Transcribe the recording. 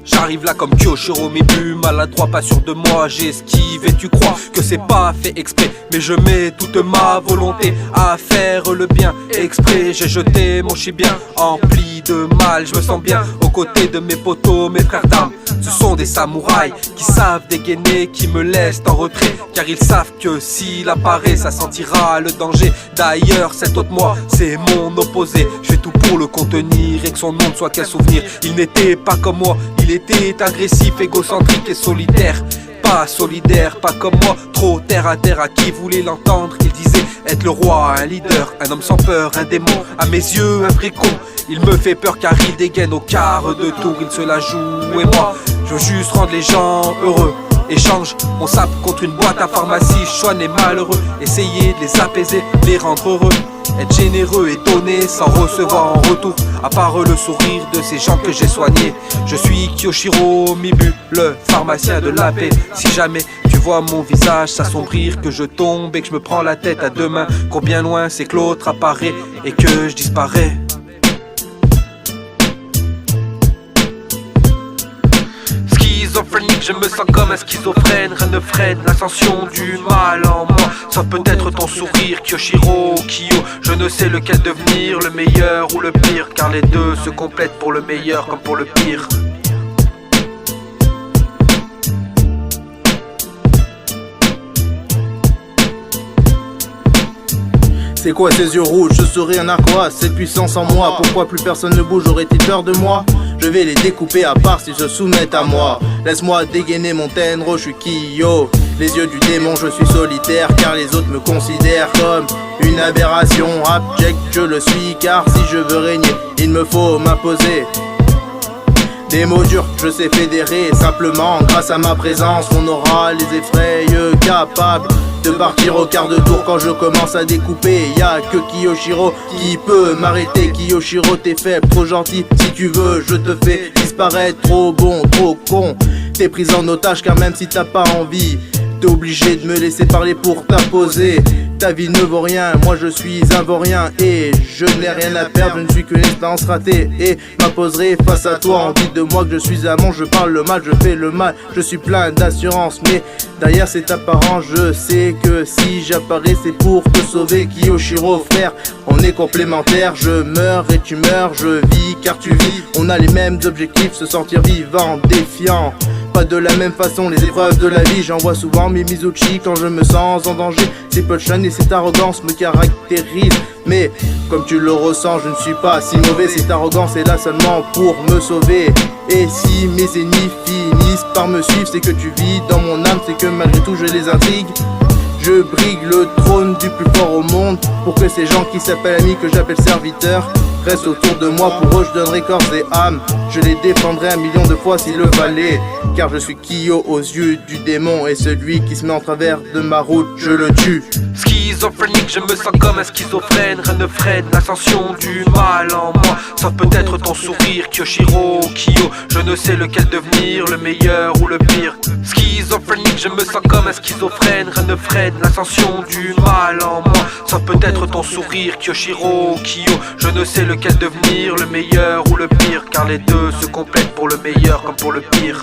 J'arrive là comme Kyoshiro Mibu, maladroit, pas sûr de moi, j'ai esquivé. Tu crois que c'est pas fait exprès, mais je mets toute ma volonté à faire le bien exprès. J'ai jeté mon chibien empli de mal, je me sens bien aux côtés de mes potos, mes frères d'armes. Ce sont des samouraïs qui savent dégainer, qui me laissent en retrait, car ils savent que s'il apparaît, ça sentira le danger. D'ailleurs, cet autre moi, c'est mon opposé. Je fais tout pour le contenir et que son nom ne soit qu'un souvenir. Il n'était pas comme moi, il était agressif, égocentrique et solitaire. Pas solidaire, pas comme moi, trop terre à terre. À qui voulait l'entendre, il disait être le roi, un leader, un homme sans peur, un démon. À mes yeux, un vrai con. Il me fait peur car il dégaine au quart de tour, il se la joue et moi, je veux juste rendre les gens heureux. Échange mon sap contre une boîte à pharmacie, choix et malheureux. Essayer de les apaiser, les rendre heureux. Être généreux et donner sans recevoir en retour, à part le sourire de ces gens que j'ai soignés. Je suis Kyoshiro Mibu, le pharmacien de la paix. Si jamais tu vois mon visage s'assombrir, que je tombe et que je me prends la tête à deux mains, combien loin c'est que l'autre apparaît et que je disparais. Schizophrénique, je me sens comme un schizophrène. Rien ne freine l'ascension du mal en moi, sauf peut-être ton sourire, Kyoshiro, Kyo. Je ne sais lequel devenir, le meilleur ou le pire, car les deux se complètent pour le meilleur comme pour le pire. C'est quoi ces yeux rouges? Je serai un narquois, cette puissance en moi. Pourquoi plus personne ne bouge? Aurait-il peur de moi? Je vais les découper à part s'ils se soumettent à moi. Laisse-moi dégainer mon tenro, je suis Kyo. Les yeux du démon, je suis solitaire, car les autres me considèrent comme une aberration. Abject, je le suis, car si je veux régner, il me faut m'imposer. Des mots durs, je sais fédérer, simplement grâce à ma présence. Mon aura les effraie, capable de partir au quart de tour quand je commence à découper. Y'a que Kyoshiro qui peut m'arrêter. Kyoshiro, t'es faible, trop gentil, si tu veux je te fais disparaître. Trop bon, trop con, t'es pris en otage, car même si t'as pas envie, t'es obligé de me laisser parler pour t'imposer. Ta vie ne vaut rien, moi je suis un vaurien et je n'ai rien à perdre, je ne suis qu'une expérience ratée et m'imposerai face à toi. On dit de moi que je suis amant, je parle le mal, je fais le mal, je suis plein d'assurance, mais derrière c'est apparent, je sais que si j'apparais c'est pour te sauver. Kyoshiro frère, on est complémentaires, je meurs et tu meurs, je vis car tu vis, on a les mêmes objectifs, se sentir vivant, défiant. Pas de la même façon les épreuves de la vie, j'envoie souvent mes Mizuchi quand je me sens en danger. Ces punchlines et cette arrogance me caractérisent, mais comme tu le ressens, je ne suis pas si mauvais. Cette arrogance est là seulement pour me sauver. Et si mes ennemis finissent par me suivre, c'est que tu vis dans mon âme, c'est que malgré tout je les intrigue. Je brigue le trône du plus fort au monde, pour que ces gens qui s'appellent amis, que j'appelle serviteurs, restent autour de moi. Pour eux je donnerai corps et âme, je les défendrai 1 million de fois s'il le fallait, car je suis Kyo aux yeux du démon, et celui qui se met en travers de ma route, je le tue. Schizophrénique, je me sens comme un schizophrène. Rien ne freine l'ascension du mal en moi, sauf peut-être ton sourire, Kyoshiro, Kyo. Je ne sais lequel devenir, le meilleur ou le pire. Schizophrénique, je me sens comme un schizophrène. Rien ne freine l'ascension du mal en moi, sauf peut-être ton sourire, Kyoshiro, Kyo. Je ne sais lequel devenir, le meilleur ou le pire, car les deux se complètent pour le meilleur comme pour le pire.